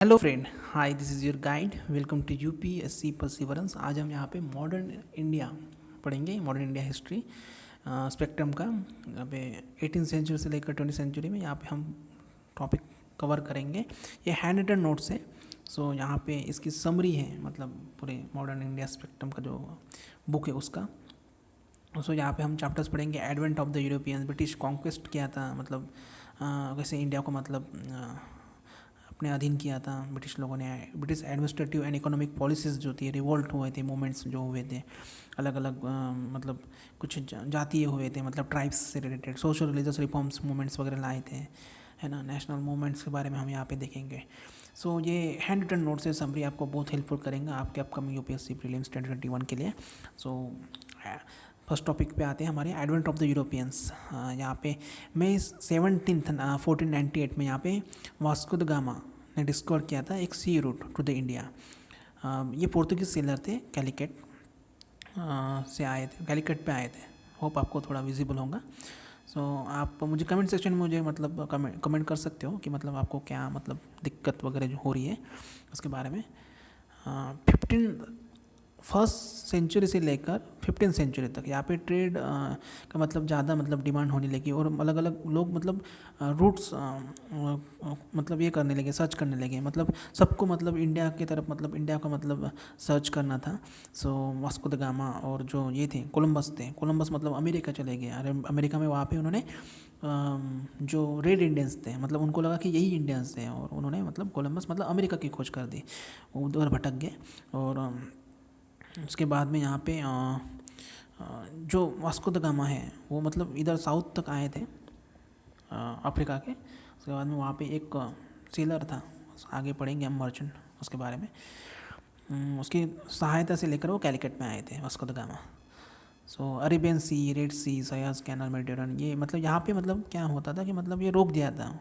Hello friend, hi, this is your guide. Welcome to UPSC perseverance. आज हम यहाँ पे मॉडर्न इंडिया पढ़ेंगे, मॉडर्न इंडिया हिस्ट्री स्पेक्ट्रम का। यहाँ पे 18th सेंचुरी से लेकर 20th सेंचुरी में यहाँ पे हम टॉपिक कवर करेंगे। ये हैंड रिटन नोट्स है। सो यहाँ पे इसकी समरी है, मतलब पूरे मॉडर्न इंडिया स्पेक्ट्रम का जो बुक है उसका। सो यहाँ पे हम चैप्टर्स पढ़ेंगे। Advent of the Europeans, British conquest किया था, मतलब वैसे इंडिया को मतलब अपने अधीन किया था ब्रिटिश लोगों ने। British administrative and economic policies जो थी, रिवोल्ट हुए थे, मूवमेंट्स जो हुए थे अलग अलग, मतलब कुछ जातीय हुए थे, मतलब ट्राइब्स से related social religious reforms movements वगैरह लाए थे, है ना। नेशनल मूवमेंट्स के बारे में हम यहाँ पे देखेंगे। सो ये हैंड रिटन नोट से समरी आपको बहुत हेल्पफुल करेंगे आपके अपकमिंग यूपीएससी प्रीलिम्स 2021 के लिए। सो फर्स्ट टॉपिक पे आते हैं हमारे एडवेंट ऑफ द यूरोपियंस। यहाँ पे मई 17 1498 में यहाँ पे वास्को द गामा ने डिस्कवर किया था एक सी रूट टू द इंडिया। ये पोर्तुगीज सेलर थे, कैलिकट से आए थे, कैलिकट पे आए थे। होप आपको थोड़ा विजिबल होगा। सो आप मुझे कमेंट सेक्शन में मुझे मतलब कमेंट कर सकते हो कि मतलब आपको क्या मतलब दिक्कत वगैरह जो हो रही है उसके बारे में। 1st सेंचुरी से लेकर 15th सेंचुरी तक यहाँ पे ट्रेड का मतलब ज़्यादा मतलब डिमांड होने लगी, और अलग अलग लोग मतलब रूट्स मतलब ये करने लगे, सर्च करने लगे, मतलब सबको मतलब इंडिया की तरफ, मतलब इंडिया का मतलब सर्च करना था। सो वास्को द गामा और जो ये थे कोलंबस थे, कोलंबस मतलब अमेरिका चले गए। अरे अमेरिका में वहाँ पे उन्होंने जो रेड इंडियंस थे, मतलब उनको लगा कि यही इंडियंस थे, और उन्होंने मतलब कोलंबस मतलब अमेरिका की खोज कर दी। वो उधर भटक गए। और उसके बाद में यहाँ पे जो वास्को द गामा है वो मतलब इधर साउथ तक आए थे, अफ्रीका के। उसके बाद में वहाँ पे एक सेलर था, आगे पढ़ेंगे हम मर्चेंट उसके बारे में। उसकी सहायता से लेकर वो कैलिकट में आए थे, Vasco da Gama. So Arabian Sea, Red Sea, Suez Canal, Mediterranean, ये मतलब यहाँ पे मतलब क्या होता था कि मतलब ये रोक दिया था।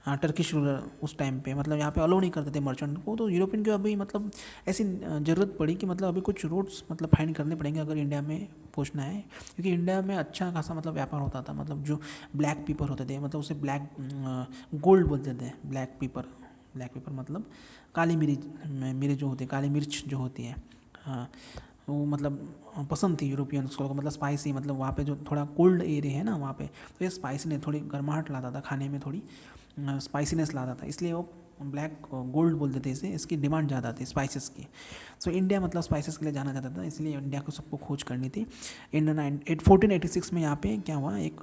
हाँ, टर्किश रूलर उस टाइम पे मतलब यहाँ पे अलो नहीं करते थे मर्चेंट को। तो यूरोपियन को अभी मतलब ऐसी ज़रूरत पड़ी कि मतलब अभी कुछ रूट्स मतलब फाइंड करने पड़ेंगे अगर इंडिया में पहुँचना है, क्योंकि इंडिया में अच्छा खासा मतलब व्यापार होता था। मतलब जो ब्लैक पीपर होते थे, मतलब उसे ब्लैक गोल्ड बोलते थे। ब्लैक पीपर, ब्लैक पेपर मतलब काली मिर्च, मिर्च जो होती है, काली मिर्च जो होती है, हाँ, वो मतलब पसंद थी यूरोपियंस को, मतलब स्पाइसी, मतलब वहाँ पे जो थोड़ा कोल्ड एरिया है ना वहाँ पे, तो ये स्पाइसी ने थोड़ी गर्माहट लाता था खाने में, थोड़ी स्पाइसीनेस लाता था, इसलिए वो ब्लैक गोल्ड बोलते थे इसे। इसकी डिमांड ज़्यादा थी स्पाइसेस की। सो इंडिया मतलब स्पाइसेस के लिए जाना जाता था, इसलिए इंडिया को सबको खोज करनी थी। इन 1486 में यहाँ पे क्या हुआ, एक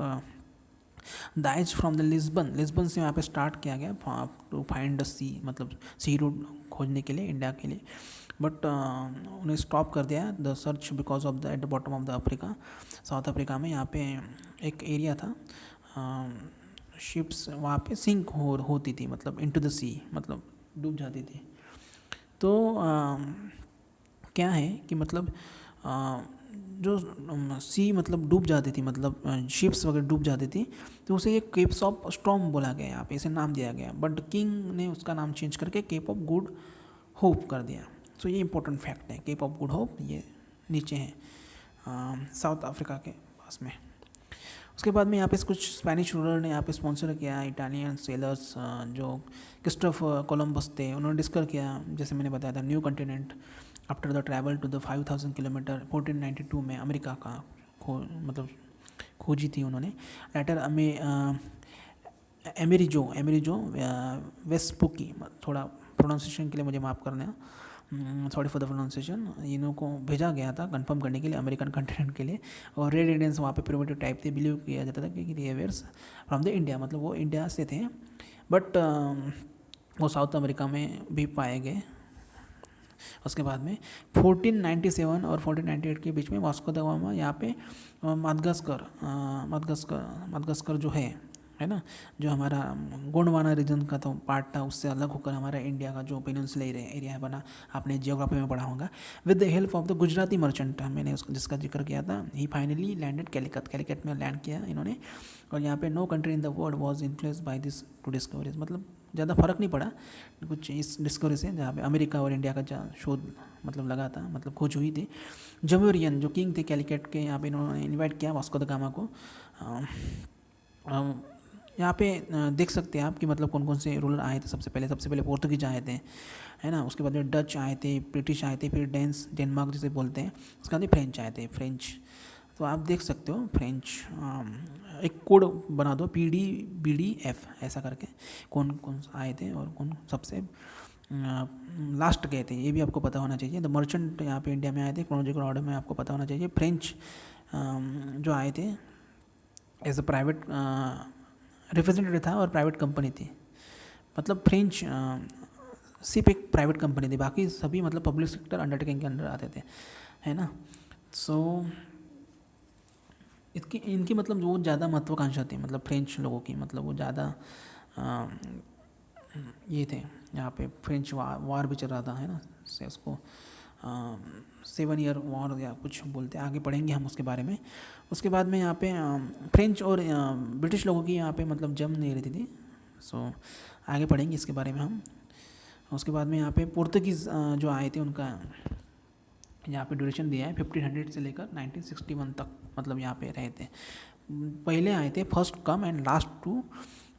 दाइज फ्रॉम द लिस्बन, लिस्बन से यहाँ पे स्टार्ट किया गया टू फाइंड द सी, मतलब सी रूट खोजने के लिए इंडिया के लिए। बट उन्हें स्टॉप कर दिया the search because of the at the bottom of the Africa, south Africa में। यहाँ पे एक एरिया था, शिप्स वहाँ पे सिंक होती थी, मतलब इनटू द सी, मतलब डूब जाती थी। तो क्या है कि मतलब जो सी मतलब डूब जाती थी, मतलब शिप्स वगैरह डूब जाती थी, तो उसे एक केप्स ऑफ स्टॉर्म बोला गया, यहाँ पे इसे नाम दिया गया। बट किंग ने उसका नाम चेंज करके केप ऑफ गुड होप कर दिया। सो ये इंपॉर्टेंट फैक्ट है, केप ऑफ गुड होप ये नीचे है साउथ अफ्रीका के पास में। उसके बाद में यहाँ पे कुछ स्पेनिश रूलर ने यहाँ पे स्पॉन्सर किया, इटालियन सेलर्स जो क्रिस्टोफ कोलंबस थे, उन्होंने डिस्कवर किया, जैसे मैंने बताया था, new continent after the travel to the 5000 kilometre 1492 में अमेरिका का मतलब खोजी थी उन्होंने। लेटर एमेरिजो वेस्पुकी, थोड़ा प्रोनाउंसिएशन के लिए मुझे माफ़ करना, सॉरी फॉर द प्रोनाउंसिएशन। इन्हों को भेजा गया था कंफर्म करने के लिए अमेरिकन कॉन्टिनेंट के लिए। और रेड इंडियंस वहाँ पे प्रिमिटिव टाइप थे, बिलीव किया जाता था कि रिएवियर्स फ्रॉम द इंडिया, मतलब वो इंडिया से थे, बट वो साउथ अमेरिका में भी पाए गए। उसके बाद में 1497 और 1498 के बीच में वास्को द गामा यहाँ पे मादागास्कर जो है ना, जो हमारा गोंडवाना रीजन का तो पार्ट था, उससे अलग होकर हमारा इंडिया का जो पेनिनसुला एरिया बना, आपने जियोग्राफी में पढ़ा होगा। With the help of the Gujarati merchant, मैंने उसका जिसका जिक्र किया था, he finally landed Calicut, Calicut में लैंड किया इन्होंने। और यहाँ पे no country in the world was influenced by this two discoveries, मतलब ज़्यादा फर्क नहीं पड़ा कुछ इस डिस्कवरी से, जहाँ पे अमेरिका और इंडिया का शोध मतलब लगा था, मतलब खोज हुई थी। जमोरियन जो किंग थे कैलिकट के, यहाँ पे इन्होंने इन्वाइट किया वास्को द गामा को यहाँ पे देख सकते हैं आप कि मतलब कौन कौन से रूलर आए थे। सबसे पहले पोर्तुगीज आए थे, है ना। उसके बाद में डच आए थे, ब्रिटिश आए थे, फिर डेनमार्क जिसे बोलते हैं। उसके बाद में फ्रेंच आए थे, फ्रेंच। तो आप देख सकते हो फ्रेंच, एक कोड बना दो PDBDF ऐसा करके, कौन कौन आए थे और कौन सबसे लास्ट गए थे, ये भी आपको पता होना चाहिए। द मर्चेंट यहाँ पे इंडिया में आए थे, क्रोनोलॉजिकल ऑर्डर में आपको पता होना चाहिए। फ्रेंच जो आए थे एज अ प्राइवेट रिप्रेजेंटेटिव था और प्राइवेट कंपनी थी, मतलब फ्रेंच सिर्फ एक प्राइवेट कंपनी थी, बाकी सभी मतलब पब्लिक सेक्टर अंडरटेकिंग के अंडर आते थे, है ना। सो इनकी मतलब वो ज़्यादा महत्वाकांक्षा थी, मतलब फ्रेंच लोगों की, मतलब वो ज़्यादा ये थे। यहाँ पे फ्रेंच वार भी चल रहा था, है ना, से उसको 7 ईयर वॉर या कुछ बोलते हैं, आगे पढ़ेंगे हम उसके बारे में। उसके बाद में यहाँ पे फ्रेंच और ब्रिटिश लोगों की यहाँ पे मतलब जम नहीं रहती थी। सो आगे पढ़ेंगे इसके बारे में हम। उसके बाद में यहाँ पे पुर्तगीज़ जो आए थे उनका यहाँ पे ड्यूरेशन दिया है 1500 से लेकर 1961 तक, मतलब यहाँ पे रहे थे। पहले आए थे first come and last to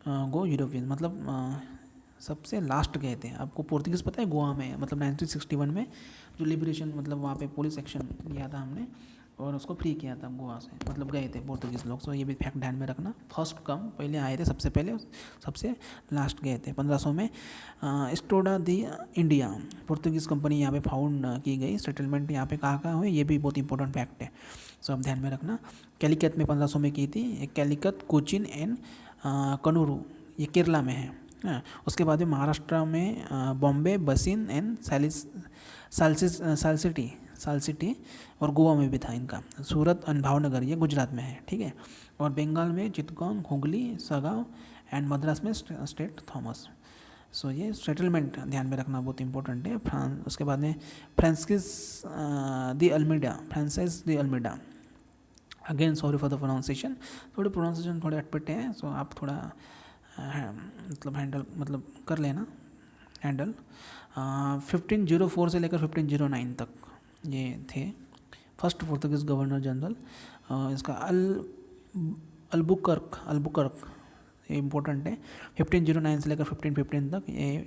go European, मतलब सबसे लास्ट गए थे। आपको पोर्तुगीज़ पता है गोवा में, मतलब 1961 में जो लिबरेशन, मतलब वहाँ पे पुलिस एक्शन लिया था हमने और उसको फ्री किया था गोवा से, मतलब गए थे पोर्तुगीज़ लोग। सो ये भी फैक्ट ध्यान में रखना, फर्स्ट कम पहले आए थे, सबसे पहले, सबसे लास्ट गए थे। 1500 में स्टोडा दी इंडिया पोर्तुगीज़ कंपनी यहाँ पे फाउंड की गई। सेटलमेंट यहाँ पे कहाँ हुए, ये भी बहुत इंपॉर्टेंट फैक्ट है, सो आप ध्यान में रखना। कैलिकट में 1500 में की थी। कैलिकट, कोचिन एंड कनूरू, ये केरला में है। हाँ, उसके बाद में महाराष्ट्र में बॉम्बे, बसिन एंड सालसिटी और गोवा में भी था इनका। सूरत एंड भावनगर ये गुजरात में है, ठीक है। और बंगाल में चितगोंग, हुगली, सगाव एंड मद्रास में स्टेट थॉमस। सो ये सेटलमेंट ध्यान में रखना बहुत इंपॉर्टेंट है। उसके बाद में Francis de Almeida, again sorry for the pronunciation, pronunciation थोड़े अटपटे हैं, सो आप थोड़ा मतलब हैंडल मतलब कर लेना हैंडल। 1504 से लेकर 1509 तक ये थे फर्स्ट पोर्तुगीज़ गवर्नर जनरल। इसका अल्बुकर्क ये इम्पोर्टेंट है। 1509 से लेकर 1515 तक ये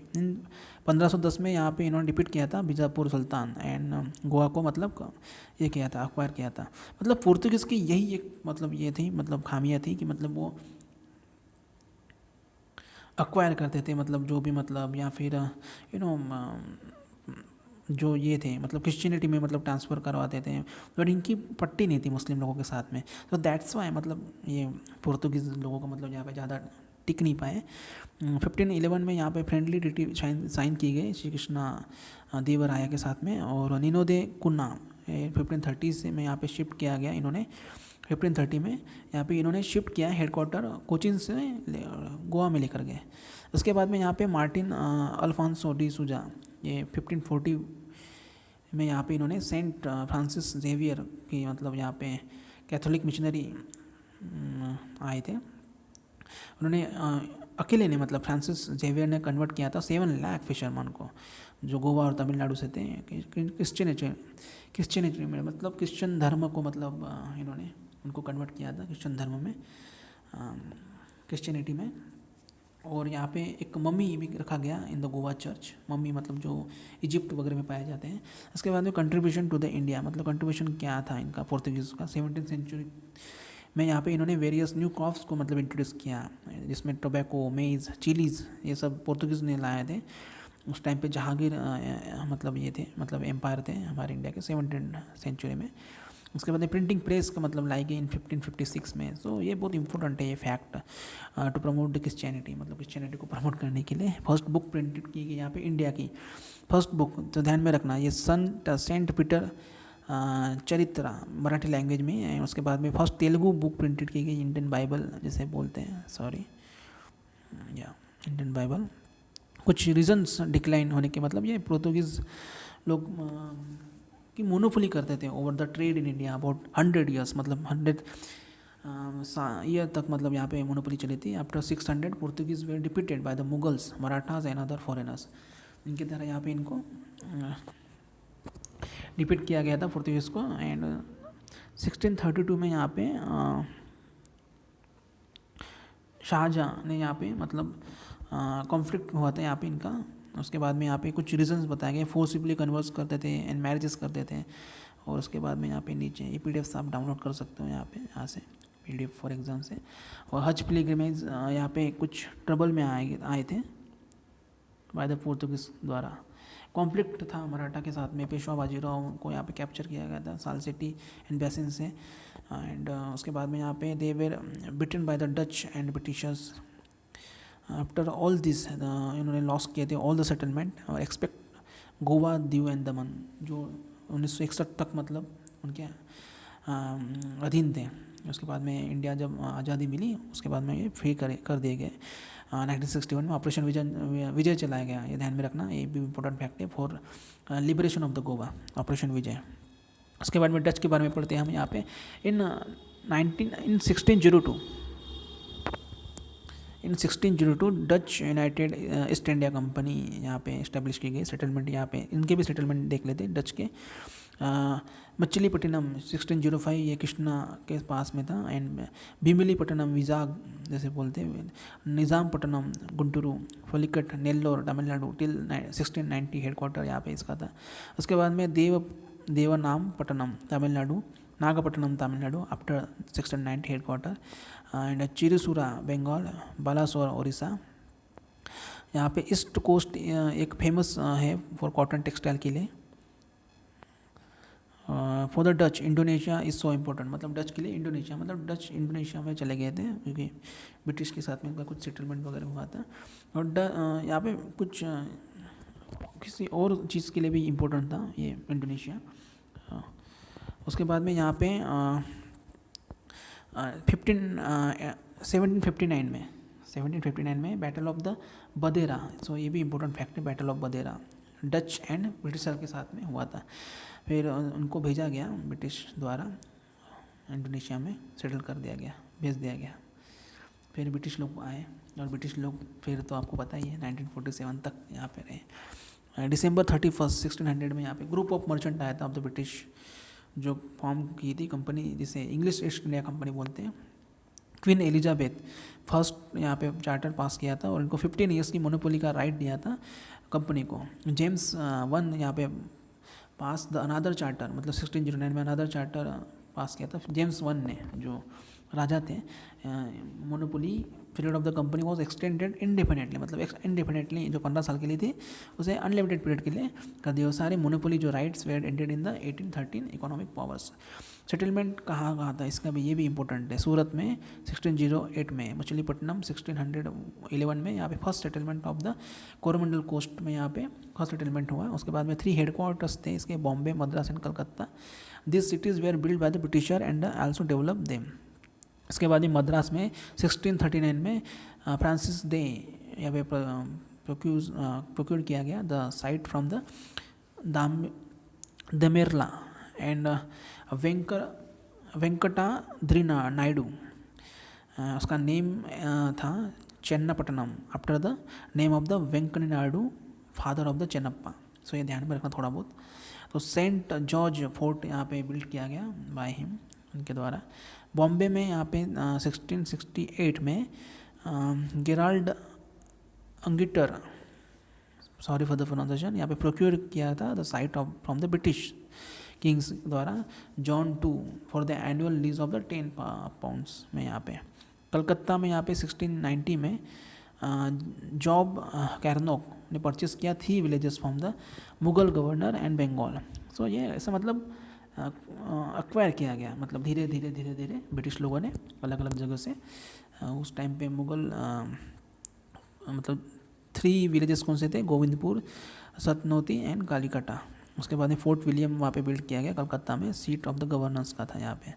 1510 में यहाँ पे इन्होंने डिपीट किया था बीजापुर सुल्तान एंड गोवा को, मतलब ये किया था, अक्वायर किया था। मतलब पोर्तुगीज़ की यही एक मतलब ये थी, मतलब खामियाँ थी कि मतलब वो अक्वायर करते थे, मतलब जो भी मतलब, या फिर जो ये थे मतलब क्रिश्चियनिटी में मतलब ट्रांसफ़र करवाते थे, बट इनकी पट्टी नहीं थी मुस्लिम लोगों के साथ में। तो दैट्स वाई मतलब ये पोर्तुगीज़ लोगों को मतलब यहाँ पे ज़्यादा टिक नहीं पाए। 1511 में यहाँ पे फ्रेंडली ट्रीटी साइन की गई श्री कृष्णा देवराया के साथ में। और निनो दे कुन्ना 1530 से में यहाँ पे शिफ्ट किया गया इन्होंने। 1530 में यहाँ पे इन्होंने शिफ्ट किया हेडक्वार्टर कोचिन से गोवा में लेकर गए। उसके बाद में यहाँ पे मार्टिन अल्फांसो डी सूजा, ये 1540 में यहाँ पे इन्होंने सेंट फ्रांसिस जेवियर की मतलब यहाँ पे कैथोलिक मिशनरी आए थे। उन्होंने अकेले ने मतलब फ्रांसिस जेवियर ने कन्वर्ट किया था 7 लाख फिशरमैन को, जो गोवा और तमिलनाडु से थे। क्रिश्चियनिटी में मतलब क्रिश्चियन धर्म को मतलब इन्होंने उनको कन्वर्ट किया था क्रिश्चियन धर्म में, क्रिश्चियनिटी में। और यहाँ पे एक मम्मी भी रखा गया in the Goa church, mummy मतलब जो इजिप्ट वगैरह में पाए जाते हैं। उसके बाद में कंट्रीब्यूशन टू द इंडिया, मतलब कंट्रीब्यूशन क्या था इनका पोर्तुगीज़ का 17th सेंचुरी में यहाँ पे इन्होंने वेरियस न्यू क्रॉप्स को मतलब इंट्रोड्यूस किया, जिसमें टोबैको, मेज़, चिलीज़ ये सब पोर्तुगीज़ ने लाए थे। उस टाइम पे जहांगीर मतलब ये थे, मतलब एम्पायर थे हमारे इंडिया के 17th सेंचुरी में। उसके बाद प्रिंटिंग प्रेस का मतलब लाई गई इन 1556 में। सो ये बहुत इंपॉर्टेंट है ये fact to promote the Christianity, मतलब क्रिश्चियनिटी को प्रमोट करने के लिए फर्स्ट बुक प्रिंटेड की गई यहाँ पे इंडिया की फर्स्ट बुक। तो ध्यान में रखना ये सेंट पीटर चरित्रा मराठी लैंग्वेज में। उसके बाद में फर्स्ट तेलुगु बुक प्रिंटेड की गई इंडियन बाइबल जिसे बोलते हैं, सॉरी या इंडियन बाइबल। कुछ रीजन्स डिक्लाइन होने के मतलब ये पोर्तुगीज़ लोग की मोनोपोली करते थे over the trade in India about 100 years, मतलब 100 ईयर तक मतलब यहाँ पे मोनोपोली चली थी। After 600 Portuguese were defeated by the Mughals, Marathas and other foreigners. इनके द्वारा यहाँ पे इनको डिफीट किया गया था पोर्तुगीज़ को। एंड 1632 में यहाँ पे शाहजहाँ ने यहाँ पे मतलब कॉन्फ्लिक्ट हुआ था यहाँ पे इनका। उसके बाद में यहाँ पे कुछ रीजंस बताए गए, फोर्सिबली कन्वर्स करते थे एंड मैरिजेस करते थे। और उसके बाद में यहाँ पे नीचे ये PDF आप डाउनलोड कर सकते हो यहाँ से PDF फॉर एग्जाम से। और हज पिलग्रिमेज यहाँ पे कुछ ट्रबल में आए थे बाय द पोर्तुगीज द्वारा। कॉन्फ्लिक्ट था मराठा के साथ में, पेशवा बाजीराव को यहाँ पे कैप्चर किया गया था सालसेटी एंड बेसिन से। एंड उसके बाद में यहाँ पे they were beaten by the Dutch and Britishers. After all this इन्होंने लॉस किए थे ऑल द सेटलमेंट और एक्सपेक्ट गोवा, दीव एंड दमन, जो 1961 तक मतलब उनके अधीन थे। उसके बाद में इंडिया जब आज़ादी मिली उसके बाद में ये फ्री कर दिए गए। 1961 में ऑपरेशन विजय चलाया गया, ये ध्यान में रखना, ये भी इम्पोर्टेंट फैक्ट है for liberation of the Goa, Operation Vijay. उसके बाद में डच के बारे में पढ़ते हैं हम यहाँ पे। इन 1602 Dutch United east India company यहाँ पे इस्टेब्लिश की गई। सेटलमेंट यहाँ पे इनके भी सेटलमेंट देख लेते हैं डच के। मछलीपट्टनम 1605 ये कृष्णा के पास में था। एंड भीमिलीपट्टनम विजाग जैसे बोलते हैं, निज़ामपट्टनम गुंटूरू, फलिकट नेल्लोर तमिलनाडु टिल 1690 हेडक्वार्टर यहाँ पे इसका था। उसके बाद में Devanampatnam Tamil Nadu, Nagapattinam Tamil Nadu after 1690 headquarter. And Chinsura Bengal, Balasore Orissa. यहाँ पे ईस्ट कोस्ट एक फेमस है फॉर कॉटन टेक्सटाइल के लिए। For the Dutch Indonesia is so important, मतलब डच के लिए इंडोनेशिया, मतलब डच इंडोनेशिया में चले गए थे क्योंकि ब्रिटिश के साथ में उनका कुछ सेटलमेंट वगैरह हुआ था। और यहाँ पे कुछ किसी और चीज़ के लिए भी इम्पोर्टेंट था ये इंडोनेशिया। उसके बाद में यहाँ पे 1759 में बैटल ऑफ द बदेरा, सो ये भी इम्पोर्टेंट फैक्ट है, battle of Badera Dutch and britisher के साथ में हुआ था। फिर उनको भेजा गया ब्रिटिश द्वारा इंडोनेशिया में, सेटल कर दिया गया, भेज दिया गया। फिर ब्रिटिश लोग आए और ब्रिटिश लोग फिर तो आपको पता ही है 1947 तक यहाँ पे रहे। December 31, 1600 में यहाँ पे ग्रुप ऑफ मर्चेंट आया था ऑफ द ब्रिटिश, जो फॉर्म की थी कंपनी जिसे इंग्लिश ईस्ट इंडिया कंपनी बोलते हैं। क्वीन एलिजाबेथ फर्स्ट यहाँ पे चार्टर पास किया था और इनको 15 ईयर्स की मोनोपोली का राइट दिया था कंपनी को। जेम्स वन यहाँ पे पास द अनादर चार्टर, मतलब 1609 में अनादर चार्टर पास किया था जेम्स वन ने, जो राजा थे। Monopoly period of the company was extended indefinitely, मतलब इंडेफिनेटली जो 15 साल के लिए थी उसे अनलिमिटेड पीरियड के लिए कर दिया। सारे मोनोपोली जो rights were ended in the 1813 economic powers. Settlement कहाँ था इसका भी, ये भी इंपॉर्टेंट है। सूरत में 1608 में, मछलीपट्टनम 1611 में यहाँ पे first settlement of the Coromandel coast में यहाँ पे फर्स्ट सेटलमेंट हुआ। उसके बाद में 3 हेडक्वार्टर्स थे इसके, Bombay, Madras and Calcutta. This cities were build by the Britisher and also develop them. इसके बाद ही मद्रास में 1639 में फ्रांसिस डे यहाँ पे प्रोक्यूर किया गया the site from the Damerla and Venkatadrina Naidu. उसका नेम था Chennapatnam after the name of the Venkat Naidu, father of the Chennappa. So ये ध्यान में रखना थोड़ा बहुत। तो सेंट जॉर्ज फोर्ट यहाँ पे बिल्ड किया गया बाय हिम, उनके द्वारा। बॉम्बे में यहाँ पे 1668 में Gerald Aungier, sorry for the pronunciation, यहाँ पे प्रोक्योर किया था the site of from the British kings द्वारा John to for the annual lease of the 10 pounds में। यहाँ पे कलकत्ता में यहाँ पे 1690 में जॉब कैरनोक ने परचेस किया 3 villages from the Mughal governor and Bengal. So ये ऐसा मतलब एक्वायर किया गया, मतलब धीरे धीरे ब्रिटिश लोगों ने अलग अलग जगह से। उस टाइम पे मुगल मतलब 3 विलेजेस कौन से थे, गोविंदपुर, सतनौती एंड कालीकटा। उसके बाद में फोर्ट विलियम वहाँ पे बिल्ड किया गया कलकत्ता में, सीट ऑफ द गवर्नेंस का था यहाँ पे।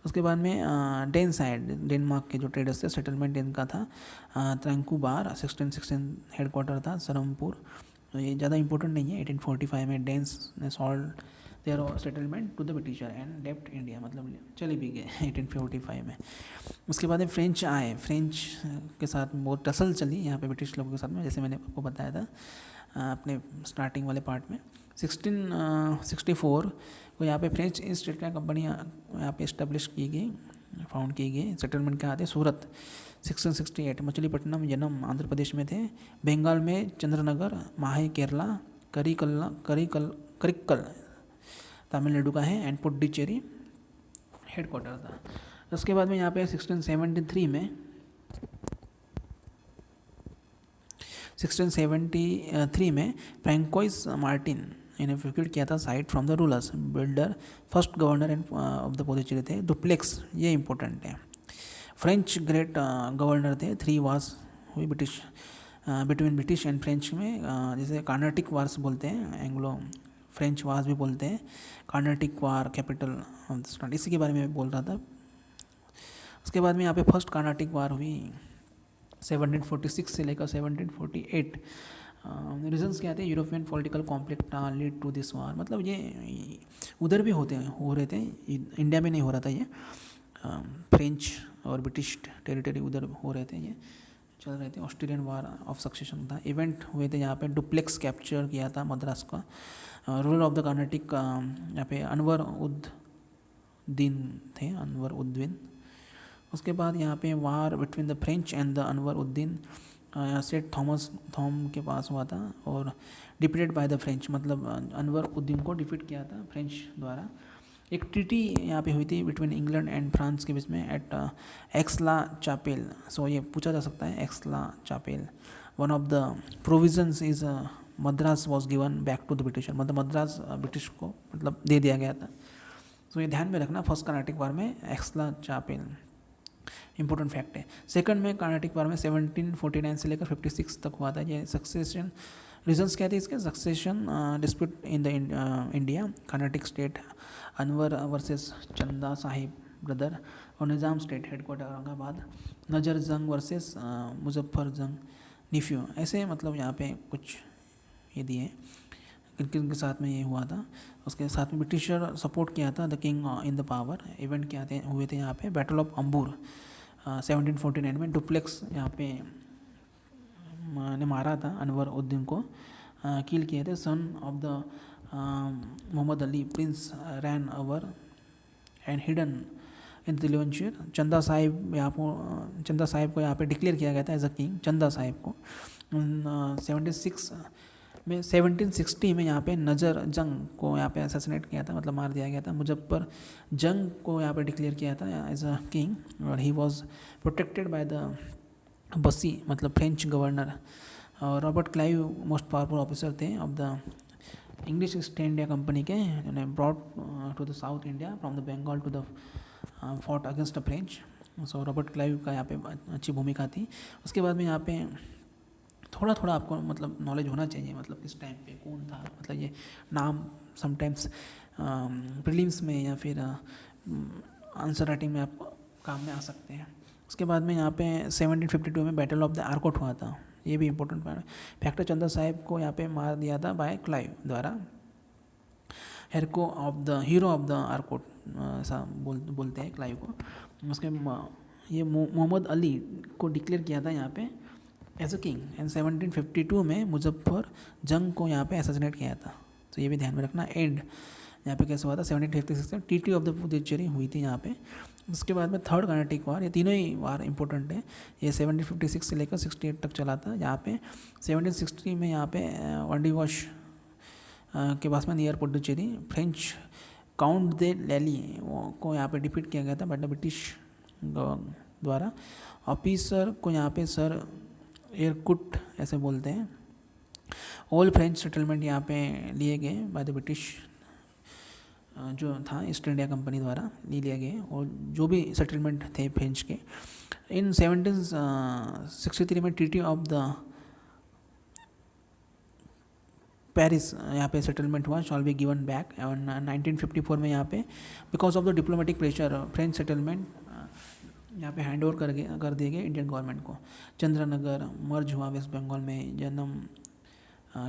उसके बाद में डेन साइड, डेनमार्क के जो ट्रेडर्स थे, सेटलमेंट इनका था त्रैंकुबार, 1616 हेडक्वार्टर था सरमपुर। तो ये ज़्यादा इंपॉर्टेंट नहीं है। 1845 में डेन्स ने solve their settlement to the Britisher and left India, मतलब चले भी गए 1845 में। उसके बाद में फ्रेंच आए, फ्रेंच के साथ बहुत टसल चली यहाँ पे ब्रिटिश लोगों के साथ में, जैसे मैंने आपको बताया था अपने स्टार्टिंग वाले पार्ट में। 1664 को यहाँ पे फ्रेंच ईस्ट इंडिया कंपनी यहाँ पे इस्टेब्लिश की गई फाउंड की गई। सेटलमेंट क्या आते हैं, सूरत 1668, मछलीपट्टनम जन्म आंध्र प्रदेश में थे, बंगाल में चंद्रनगर, माहे केरला, करिक्कल तमिलनाडु का है, एंड पुडुचेरी हेडक्वार्टर था। उसके बाद में यहाँ पे 1673 में फ्रैंकोइस मार्टिन इन्हें वैक्यूट किया था site from the rulers, builder first governor end of the Puducherry थे डुप्लेक्स, ये इंपॉर्टेंट है। फ्रेंच ग्रेट गवर्नर थे, 3 वार्स हुई British between British and French में, जैसे कार्नाटिक वार्स बोलते हैं, एंग्लो फ्रेंच वार्स भी बोलते हैं, कार्नाटिक वार कैपिटल इसी के बारे में बोल रहा था। उसके बाद में यहाँ पे फर्स्ट कार्नाटिक वार हुई 1746 से लेकर 1748। रीजंस क्या थे, European political conflict lead to this war, मतलब ये उधर भी हो रहे थे, इंडिया में नहीं हो रहा था ये, फ्रेंच और ब्रिटिश टेरिटरी उधर हो रहे थे, ये चल रहे थे। ऑस्ट्रेलियन वार ऑफ सक्सेशन था, इवेंट हुए थे यहाँ पे, डुप्लेक्स कैप्चर किया था मद्रास का, रूलर ऑफ द कर्नाटिक यहाँ पे अनवर उद्दीन थे, अनवर उद्दीन। उसके बाद यहाँ पे war between the French and the Anwaruddin St Thome के पास हुआ था, और डिफीटेड बाय द फ्रेंच, मतलब अनवर उद्दीन को डिफीट किया था फ्रेंच द्वारा। एक ट्रीटी यहाँ पे हुई थी बिटवीन इंग्लैंड एंड फ्रांस के बीच में एट एक्सला चापेल। सो ये पूछा जा सकता है, Aix-la-Chapelle one of the provisions is Madras was given back to the Britisher, मतलब मद्रास ब्रिटिश को मतलब दे दिया गया था। सो ये ध्यान में रखना, फर्स्ट कर्नाटिक वार में एक्सला चापेल इंपॉर्टेंट फैक्ट है। सेकंड में कर्नाटिक वार में 1749 से लेकर 56 तक हुआ था। ये सक्सेशन रीजंस क्या थे इसके, succession dispute in the India, Carnatic state Anwar versus चंदा साहिब ब्रदर, और निज़ाम स्टेट हेडक्वार्टर औरंगाबाद, नजर जंग वर्सेस मुजफ्फर जंग निफ्यू, ऐसे मतलब यहाँ पे कुछ ये दिए किन किन के साथ में ये हुआ था। उसके साथ में ब्रिटिशर सपोर्ट किया था the king in the power. Event क्या थे हुए थे यहाँ पे, बैटल ऑफ अंबूर 1749 में, डुप्लेक्स यहाँ पे ने मारा था अनवर उद्दीन को, किल किए थे। Son of the Mohammad Ali prince ran our and hidden in तिलवंशियर, चंदा साहिब को यहाँ पे डिक्लेयर किया गया था एज अ किंग, चंदा साहिब को। 1760 में यहाँ पे नजर जंग को यहाँ पे असैसिनेट किया था, मतलब मार दिया गया था। मुजफ्फर जंग को यहाँ पे डिक्लेयर किया था एज अ किंग, और he was protected by the Bussy, मतलब फ्रेंच गवर्नर। और Robert Clive most powerful officer थे of the English East India Company के, brought to the South India from the Bengal to the fort against the French. सो Robert Clive का यहाँ पे अच्छी भूमिका थी। उसके बाद में यहाँ पे थोड़ा थोड़ा आपको मतलब नॉलेज होना चाहिए, मतलब किस टाइम पे कौन था, मतलब ये नाम समटाइम्स प्रीलिम्स में या फिर आंसर राइटिंग में आपको काम में आ सकते हैं। उसके बाद में यहाँ पे 1752 में बैटल ऑफ द आर्कोट हुआ था, ये भी इंपॉर्टेंट फैक्टर। चंदा साहिब को यहाँ पे मार दिया था बाय क्लाइव द्वारा। हीरो ऑफ द आर्कोट ऐसा बोलते हैं क्लाइव को। उसके ये मोहम्मद अली को डिक्लेयर किया था यहाँ पे एज अ किंग, एंड 1752 में मुजफ्फर जंग को यहाँ पे असैसिनेट किया था। तो ये भी ध्यान में रखना। एंड यहाँ पे कैसे हुआ था, 1756 में टीटी ऑफ द पुडुचेरी हुई थी यहाँ पे। उसके बाद में थर्ड कर्नाटिक वार, ये तीनों ही वार इंपॉर्टेंट है। ये 1756 से लेकर 68 तक चला था। यहाँ पे 1760 में यहाँ पे वंडीवॉश के पास में near Puducherry French count they लैली को यहाँ पे डिफीट किया गया था बट ब्रिटिश द्वारा। ऑफिसर को यहाँ पे सर एयरकुट ऐसे बोलते हैं। ऑल फ्रेंच सेटलमेंट यहाँ पे लिए गए बाय द ब्रिटिश, जो था ईस्ट इंडिया कंपनी द्वारा ले लिए गए, और जो भी सेटलमेंट थे फ्रेंच के। इन 1763 में ट्रीटी ऑफ द पेरिस यहाँ पे सेटलमेंट हुआ, शॉल बी गिवन बैक। और 1954 में यहाँ पे because of the diplomatic pressure French settlement यहाँ पे हैंड ओवर कर दिए गए इंडियन गवर्नमेंट को। चंद्रनगर मर्ज हुआ वेस्ट बंगाल में। जन्म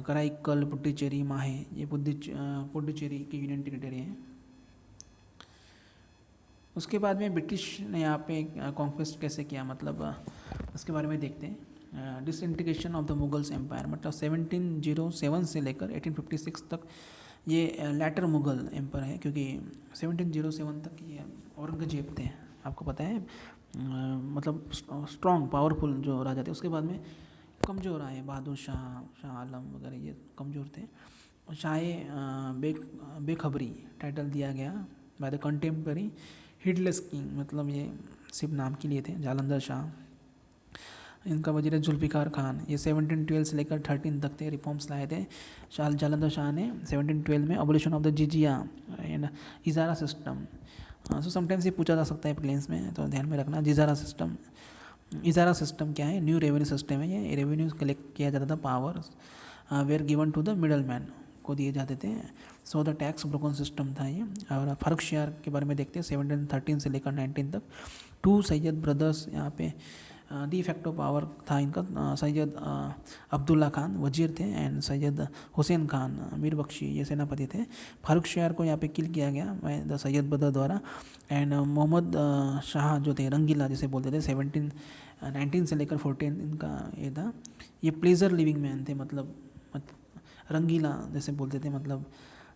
कराईकल पुडुचेरी माहे, ये पुडुचेरी की यूनियन टेरिटरी है। उसके बाद में ब्रिटिश ने यहाँ पे कॉन्क्वेस्ट कैसे किया, मतलब उसके बारे में देखते हैं। Disintegration of the Mughals empire, मतलब 1707 से लेकर 1856 तक ये लैटर मुगल एम्पायर है, क्योंकि 1707 तक ये औरंगजेब थे आपको पता है मतलब स्ट्रॉन्ग पावरफुल जो राजा थे। उसके बाद में कमज़ोर आए, बहादुर शाह, शाह आलम वगैरह ये कमज़ोर थे। शाह बेखबरी टाइटल दिया गया बाय द कंटेम्प्रेरी हिटलेस किंग, मतलब ये सिर्फ नाम के लिए थे। जालंधर शाह, इनका वजीर जुल्फ़िकार खान, ये 1712 से लेकर 13 तक थे, रिफॉर्म्स लाए थे। जालंधर शाह ने 1712 में अबोलिशन ऑफ द जिजिया एंड इजारा सिस्टम। सो समटाइम्स ये पूछा जा सकता है प्लेन्स में, तो ध्यान में रखना। इजारा सिस्टम क्या है? न्यू रेवेन्यू सिस्टम है ये। रेवेन्यू कलेक्ट किया जाता था, power were given to the middle man को दिए जाते थे। So the tax broken system था ये। और फारुखशियार के बारे में देखते हैं, 1713 से लेकर 19 तक। 2 सैयद ब्रदर्स यहाँ पे डी फैक्टो पावर था इनका। सैयद अब्दुल्ला खान वजीर थे एंड सैयद हुसैन खान मीर बख्शी ये सेनापति थे। फारुखशियार को यहाँ पे किल किया गया बाय द सैयद ब्रदर द्वारा। एंड मोहम्मद शाह जो थे, रंगीला जिसे बोलते थे, 19 से लेकर 14 इनका ये था। ये प्लेजर लिविंग मैन थे, मतलब रंगीला जैसे बोलते थे, मतलब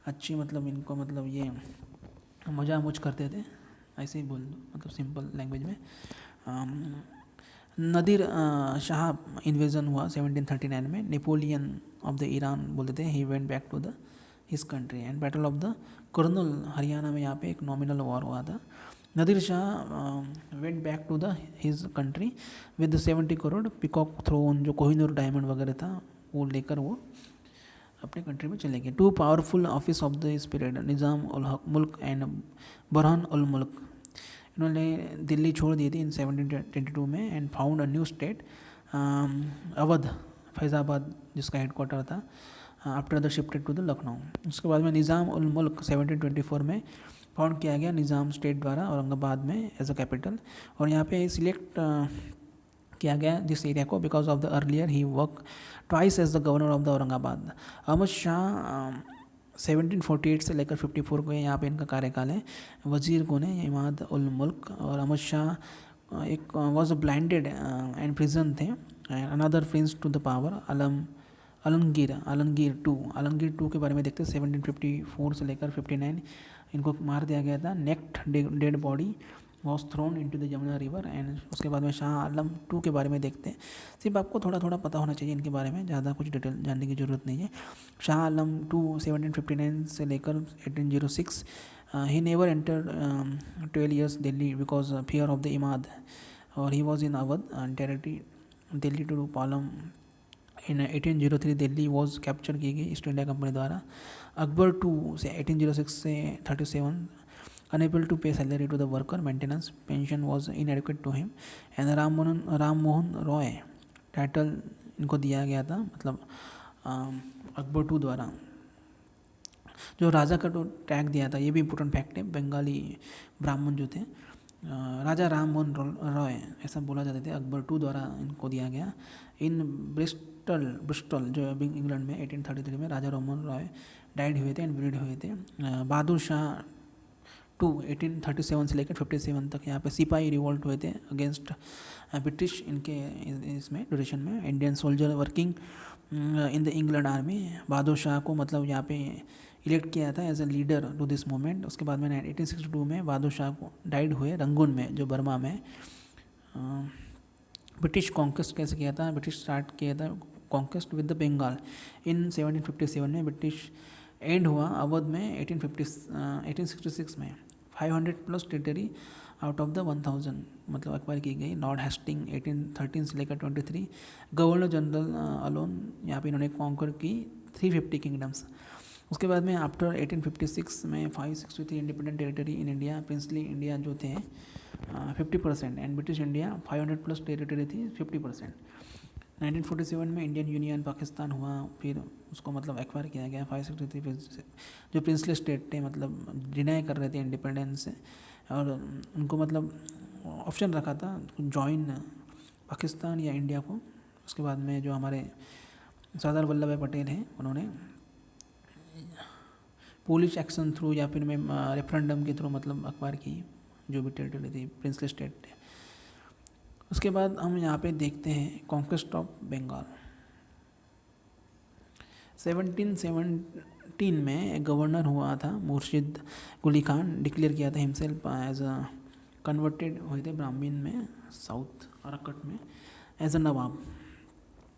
अच्छी, मतलब इनको मतलब ये मजा मुझ करते थे, ऐसे ही बोल दो, मतलब सिंपल लैंग्वेज में। नदीर शाह इन्वेजन हुआ 1739 में। नेपोलियन ऑफ द ईरान बोलते थे, he went back to the his country. And battle of the Karnal Haryana में यहाँ पे एक नॉमिनल वॉर हुआ था। Nadir Shah went back to the his country with 70 crore peacock throne, जो कोहिनूर डायमंड वगैरह था वो लेकर वो अपने कंट्री में चले गए। 2 powerful office of this period, Nizam ul Mulk and Burhan उल मुल्क, इन्होंने दिल्ली छोड़ दी थी इन 1722 में and found a new state Awadh, Faizabad जिसका हेडक्वार्टर था, after the shifted to the Lucknow. उसके बाद में निज़ाम उल मुल्क 1724 में फाउंड किया गया निज़ाम स्टेट द्वारा औरंगाबाद में एज अ कैपिटल। और यहाँ पे सिलेक्ट किया गया जिस एरिया को, बिकॉज ऑफ द अर्लियर ही work twice as the governor of the Aurangabad. Ahmad Shah 1748 से लेकर 54 को यहाँ पे इनका कार्यकाल है। वजीर कौन है? इमाद उल मुल्क। और अहमद शाह एक वॉज ब्लाइंडेड एंड प्रिजन थे। Another prince to the power Alamgir two के बारे में देखते हैं। 1754 से लेकर 59 इनको मार दिया गया था। Naked dead body was thrown into the Yamuna river. And उसके बाद में शाह आलम 2 के बारे में देखते हैं। सिर्फ आपको थोड़ा थोड़ा पता होना चाहिए इनके बारे में, ज़्यादा कुछ डिटेल जानने की ज़रूरत नहीं है। शाह आलम 2 1759 से लेकर 1806, he never enter 12 years Delhi because fear of the Imad, और he was in Awadh territory Delhi to Palam. In 1803 Delhi was capture की गई ईस्ट इंडिया कंपनी द्वारा। अकबर 2 से 1806 से 37, unable to pay salary to the worker, maintenance pension was inadequate to him। and Ram Mohan Roy title इनको दिया गया था, मतलब अकबर 2 द्वारा। जो राजा का तो टैग दिया था, ये भी इम्पोर्टेंट फैक्ट है। बंगाली ब्राह्मण जो थे, राजा राम मोहन रॉय ऐसा बोला जाते थे, अकबर 2 द्वारा इनको दिया गया। इन ब्रिस्टल जो अभी इंग्लैंड में 1833 में राजा राम मोहन रॉय डाइड हुए थे एंड ब्रीड हुए थे। बहादुर शाह 2 1837 से लेकर 57 तक यहाँ पे सिपाही रिवोल्ट हुए थे अगेंस्ट ब्रिटिश। इनके इसमें ड्यूरेशन में Indian soldier working in the England army, Bahadur Shah को मतलब यहाँ पे इलेक्ट किया था as a leader to this movement. उसके बाद में 1862 में बहादुर शाह को डाइड हुए रंगून में, जो बर्मा में। ब्रिटिश कॉन्क्वेस्ट कैसे किया था? ब्रिटिश स्टार्ट किया था कॉन्क्वेस्ट विद द बंगाल इन 1757 में। ब्रिटिश एंड हुआ अवध में 1866 में। 500 plus territory out of the 1000 मतलब एक्वायर की गई। लॉर्ड हेस्टिंग 1813 से लेकर 23, गवर्नर जनरल अलोन यहाँ पे इन्होंने कॉन्कर की 350 किंगडम्स। उसके बाद में आफ्टर 1856 में 563 independent territory in India. Princely India जो थे 50% and British India 500 plus territory थी 50%। 1947 में इंडियन यूनियन पाकिस्तान हुआ, फिर उसको मतलब एक्वायर किया गया। 563 जो प्रिंसली स्टेट थे मतलब डिनाई कर रहे थे इंडिपेंडेंस से, और उनको मतलब ऑप्शन रखा था जॉइन पाकिस्तान या इंडिया को। उसके बाद में जो हमारे सरदार वल्लभ भाई पटेल हैं, उन्होंने पुलिस एक्शन थ्रू या फिर में रेफरेंडम के थ्रू मतलब एक्वायर की जो भी टेरिटरी थी प्रिंसली स्टेट थे। उसके बाद हम यहाँ पे देखते हैं कॉन्क्वेस्ट ऑफ बंगाल। 1717 में एक गवर्नर हुआ था मुर्शिद कुली खान, डिक्लेयर किया था हिमसेल्फ एज अ कन्वर्टेड हुए थे ब्राह्मीण में साउथ अराकट में एज अ नवाब,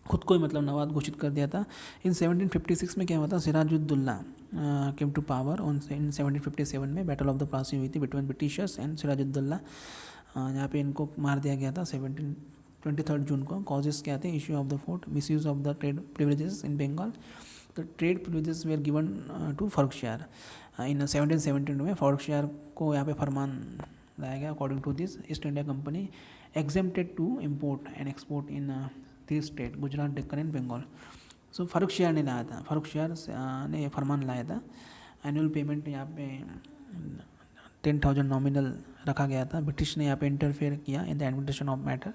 खुद को ही मतलब नवाब घोषित कर दिया था। इन 1756 में क्या हुआ था, Sirajuddaula came to power on in 1757 में बैटल ऑफ द प्लासी हुई थी बिटवीन ब्रिटिशर्स एंड सिराजुद्दौला। यहाँ पे इनको मार दिया गया था 23 जून को। कॉजेस क्या थे, issue of the fort, misuse of the trade privileges in Bengal. The trade privileges were given to Farrukhsiyar. In 1717 में फर्रुखशियार को यहाँ पे फरमान लाया गया। According to this East India Company exempted to import and export in three state Gujarat, Deccan and Bengal. So Farrukhsiyar ने लाया था, फर्रुखशियार ने ये फरमान लाया था। एनुअल पेमेंट यहाँ पे 10,000 नॉमिनल रखा गया था। ब्रिटिश ने यहाँ पे इंटरफेयर किया in the administration of matter.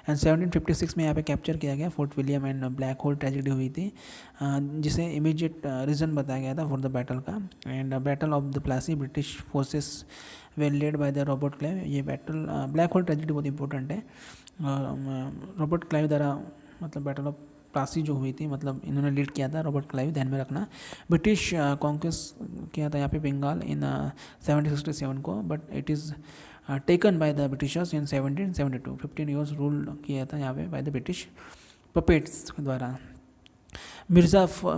And 1756 में यहाँ पे कैप्चर किया गया fort William and black hole tragedy हुई थी, जिसे इमीडिएट रीज़न बताया गया था फॉर द बैटल का। And battle of the Plassey British forces well led by the Robert Clive. ये बैटल ब्लैक होल ट्रेजेडी बहुत इंपॉर्टेंट है। रॉबर्ट क्लाइव द्वारा मतलब बैटल ऑफ प्लासी जो हुई थी, मतलब इन्होंने लीड किया था रॉबर्ट क्लाइव, ध्यान में रखना। ब्रिटिश कॉन्क्वेस्ट किया था यहाँ पे बंगाल इन 1767 को, but it is taken by the Britishers in 1772। 15 years rule किया था यहाँ पे बाय द ब्रिटिश पपेट्स द्वारा। मिर्ज़ापुर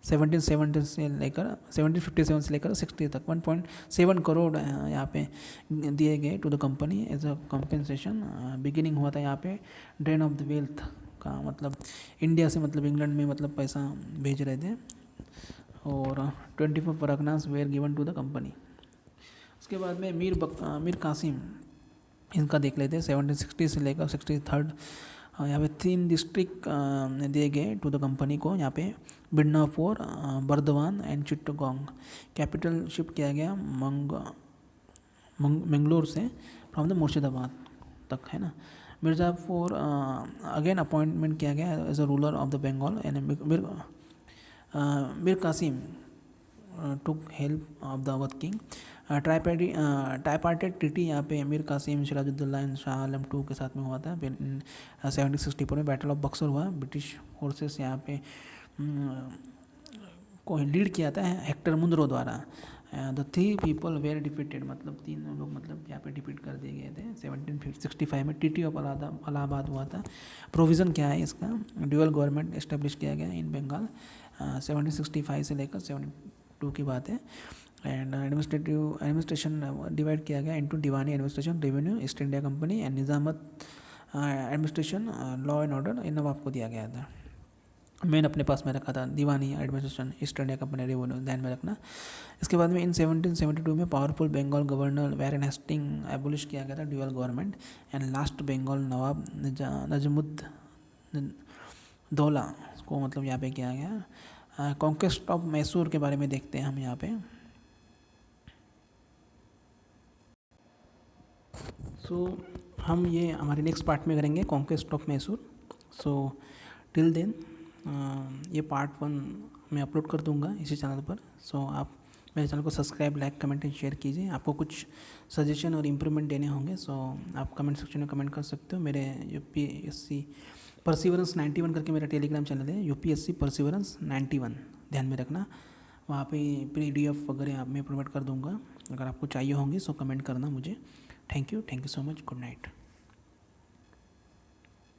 1757 से लेकर 1757 से लेकर 60 तक 1.7 करोड़ यहाँ पे दिए गए to the company as a compensation. Beginning हुआ था यहाँ पे ड्रेन ऑफ द वेल्थ का, मतलब इंडिया से मतलब इंग्लैंड में मतलब पैसा भेज रहे थे। और 24 Parganas were given to the company. उसके बाद में मीर कासिम, इनका देख लेते हैं। 1760 से लेकर 63 यहाँ पे 3 डिस्ट्रिक्ट दिए गए टू द कंपनी को। यहाँ पे बिडनापुर, बर्दवान एंड चिट्टगोंग। कैपिटल शिफ्ट किया गया मंगलोर से फ्रॉम द मुर्शिदाबाद तक, है ना। मिर्ज़ापुर अगेन अपॉइंटमेंट किया गया as a ruler of the Bengal. And Mir Qasim took help of the Awadh king. Tripartite treaty यहाँ पे मीर कासिम, सिराजुद्दौला एंड शाह आलम टू के साथ में हुआ था। फिर 1764 में बैटल ऑफ बक्सर हुआ। ब्रिटिश फोर्सेस यहाँ पे को लीड किया था हेक्टर मुंद्रो द्वारा। द 3 पीपल वेयर डिफीटेड, मतलब 3 लोग मतलब यहाँ पे डिफीट कर दिए गए थे। 1765 में ट्रीटी ऑफ इलाहाबाद हुआ था। प्रोविज़न क्या है इसका, ड्यूअल गवर्नमेंट इस्टेब्लिश किया गया इन बंगाल। 1765 से लेकर 72 की बात है। एंड एडमिनिस्ट्रेशन डिवाइड किया गया into Diwani administration, revenue, East India Company and Nizamat administration, law and order, इन नवाब को दिया गया था। मैंने अपने पास में रखा था Diwani administration, East India Company, revenue, ध्यान में रखना। इसके बाद में इन 1772 में powerful Bengal governor Warren Hasting abolish किया गया था dual government. And last Bengal nawab Najmuddaula को मतलब यहाँ पे किया गया। कॉन्क्वेस्ट ऑफ मैसूर के बारे में देखते हैं हम यहाँ पे। सो हम ये हमारे नेक्स्ट पार्ट में करेंगे conquest of Mysore. So till then ये पार्ट 1 मैं अपलोड कर दूंगा इसी चैनल पर। सो आप मेरे चैनल को subscribe, like, comment and share कीजिए। आपको कुछ सजेशन और इम्प्रूवमेंट देने होंगे सो आप कमेंट सेक्शन में कमेंट कर सकते हो। मेरे UPSC परसिवरेंस 91 करके मेरा टेलीग्राम चैनल है, UPSC परसिवरेंस 91, ध्यान में रखना। वहाँ पे PDF वगैरह आप मैं प्रोवाइड कर दूँगा। अगर आपको चाहिए होंगे सो कमेंट करना मुझे। Thank you so much, good night.